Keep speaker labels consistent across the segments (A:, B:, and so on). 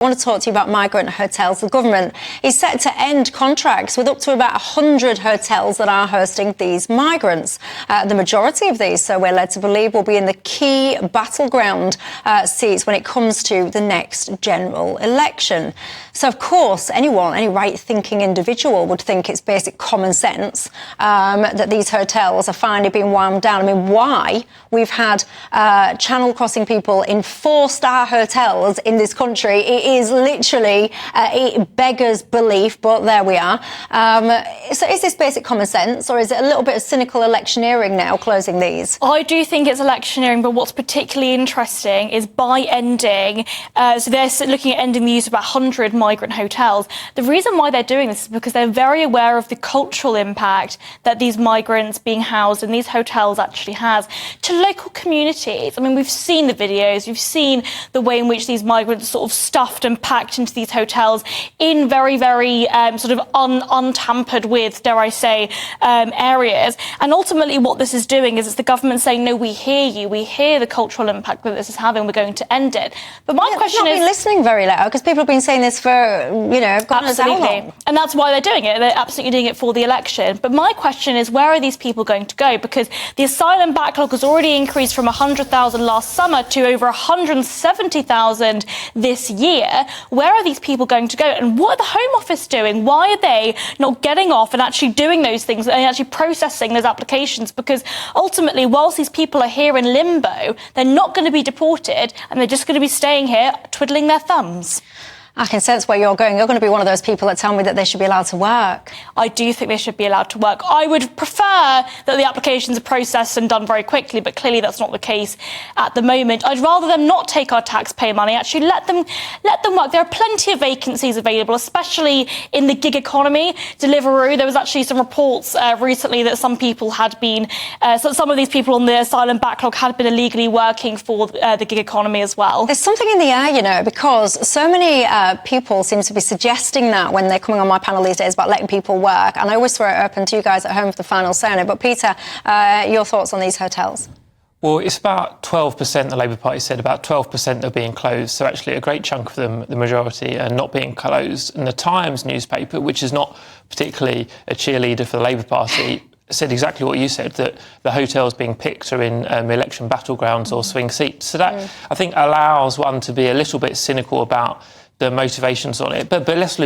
A: I want to talk to you about migrant hotels. The government is set to end contracts with up to about 100 hotels that are hosting these migrants. The majority of these, so we're led to believe, will be in the key battleground seats when it comes to the next general election. So, of course, any right-thinking individual would think it's basic common sense that these hotels are finally being wound down. I mean, why? We've had channel crossing people in 4-star hotels in this country. It is literally, it beggars belief, but there we are. So is this basic common sense, or is it a little bit of cynical electioneering now, closing these?
B: I do think it's electioneering, but what's particularly interesting is by ending, so they're looking at ending the use of about 100 migrant hotels. The reason why they're doing this is because they're very aware of the cultural impact that these migrants being housed in these hotels actually has to local communities. I mean, we've seen the videos, we've seen the way in which these migrants are sort of stuffed and packed into these hotels in very, very sort of untampered with, dare I say, areas. And ultimately what this is doing is it's the government saying, no, we hear you, we hear the cultural impact that this is having, we're going to end it. But my question is...
A: They've not been listening very loud, because people have been saying this for, God knows how long.
B: And that's why they're doing it. They're absolutely doing it for the election. But my question is, where are these people going to go? Because the asylum backlog has already increased from 100,000 last summer to over 170,000 this year. Where are these people going to go? And what are the Home Office doing? Why are they not getting off and actually doing those things and actually processing those applications? Because ultimately, whilst these people are here in limbo, they're not going to be deported and they're just going to be staying here twiddling their thumbs.
A: I can sense where you're going. You're going to be one of those people that tell me that they should be allowed to work.
B: I do think they should be allowed to work. I would prefer that the applications are processed and done very quickly, but clearly that's not the case at the moment. I'd rather them not take our taxpayer money, actually let them work. There are plenty of vacancies available, especially in the gig economy. Deliveroo, there was actually some reports recently that some people had been, some of these people on the asylum backlog had been illegally working for the gig economy as well.
A: There's something in the air, because so many people seem to be suggesting that when they're coming on my panel these days about letting people work. And I always throw it open to you guys at home for the final say on it. But Peter, your thoughts on these hotels?
C: Well, it's about 12%, the Labour Party said, about 12% are being closed. So actually a great chunk of them, the majority, are not being closed. And the Times newspaper, which is not particularly a cheerleader for the Labour Party, said exactly what you said, that the hotels being picked are in election battlegrounds or swing seats. So that, I think, allows one to be a little bit cynical about the motivations on it. But let's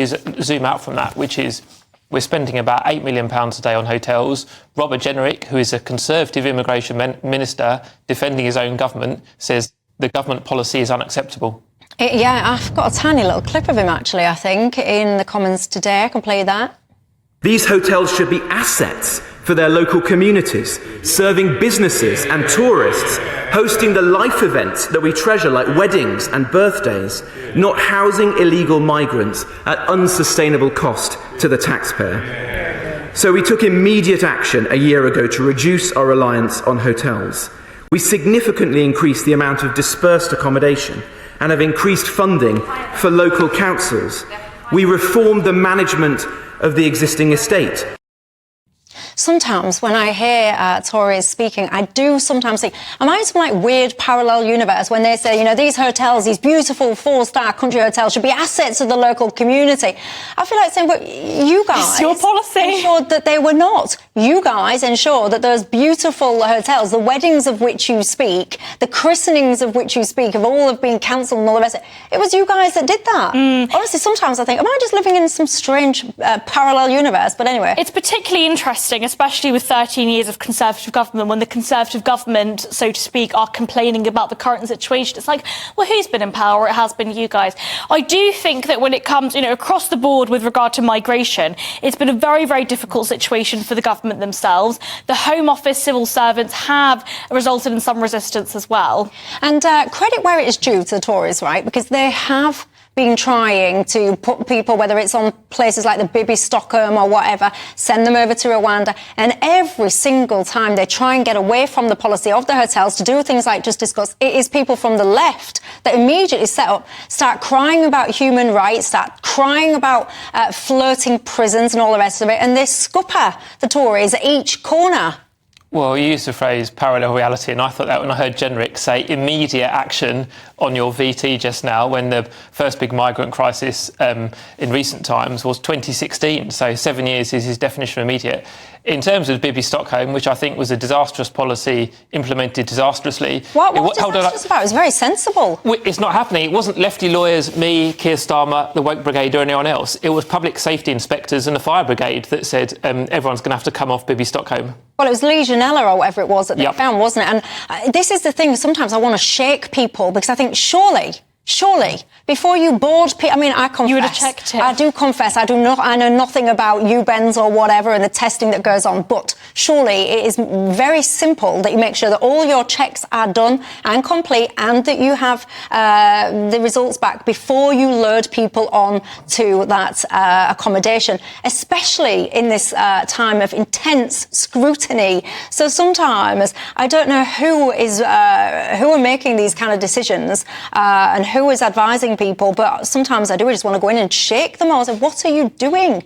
C: zoom out from that, which is we're spending about £8 million a day on hotels. Robert Jenrick, who is a Conservative immigration minister defending his own government, says the government policy is unacceptable.
A: Yeah, I've got a tiny little clip of him, actually, I think, in the Commons today. I can play that.
D: These hotels should be assets for their local communities, serving businesses and tourists, hosting the life events that we treasure like weddings and birthdays, not housing illegal migrants at unsustainable cost to the taxpayer. So we took immediate action a year ago to reduce our reliance on hotels. We significantly increased the amount of dispersed accommodation and have increased funding for local councils. We reformed the management of the existing estate.
A: Sometimes when I hear Tories speaking, I do sometimes think, am I in some like weird parallel universe when they say, these hotels, these beautiful 4-star country hotels should be assets of the local community? I feel like saying, but you guys
B: it's your policy.
A: Ensured that they were not. You guys ensured that those beautiful hotels, the weddings of which you speak, the christenings of which you speak, have all been cancelled and all the rest of it. It was you guys that did that. Honestly, sometimes I think, am I just living in some strange parallel universe? But anyway.
B: It's particularly interesting, especially with 13 years of Conservative government, when the Conservative government, so to speak, are complaining about the current situation. It's like, well, who's been in power? It has been you guys. I do think that when it comes, across the board with regard to migration, it's been a very, very difficult situation for the government themselves. The Home Office civil servants have resulted in some resistance as well.
A: And credit where it is due to the Tories, right? Because they have been trying to put people, whether it's on places like the Bibi Stockholm or whatever, send them over to Rwanda. And every single time they try and get away from the policy of the hotels to do things like just discuss, it is people from the left that immediately start crying about human rights, start crying about floating prisons and all the rest of it. And they scupper the Tories at each corner.
C: Well, you used the phrase parallel reality, and I thought that when I heard Jenrick say immediate action, on your VT just now, when the first big migrant crisis in recent times was 2016, so 7 years is his definition of immediate. In terms of Bibi Stockholm, which I think was a disastrous policy implemented disastrously...
A: What was disastrous about? It was very sensible.
C: It's not happening. It wasn't lefty lawyers, me, Keir Starmer, the Woke Brigade or anyone else. It was public safety inspectors and the fire brigade that said everyone's going to have to come off Bibi Stockholm.
A: Well, it was Legionella or whatever it was that they found, wasn't it? And this is the thing, sometimes I want to shake people because I think surely, before you board people, I mean, I confess.
B: You would have checked it.
A: I do confess. I know nothing about U-bends or whatever and the testing that goes on, but surely it is very simple that you make sure that all your checks are done and complete and that you have the results back before you load people on to that accommodation, especially in this time of intense scrutiny. So sometimes I don't know who are making these kind of decisions and who is advising people, but sometimes I do just want to go in and shake them all and say, what are you doing?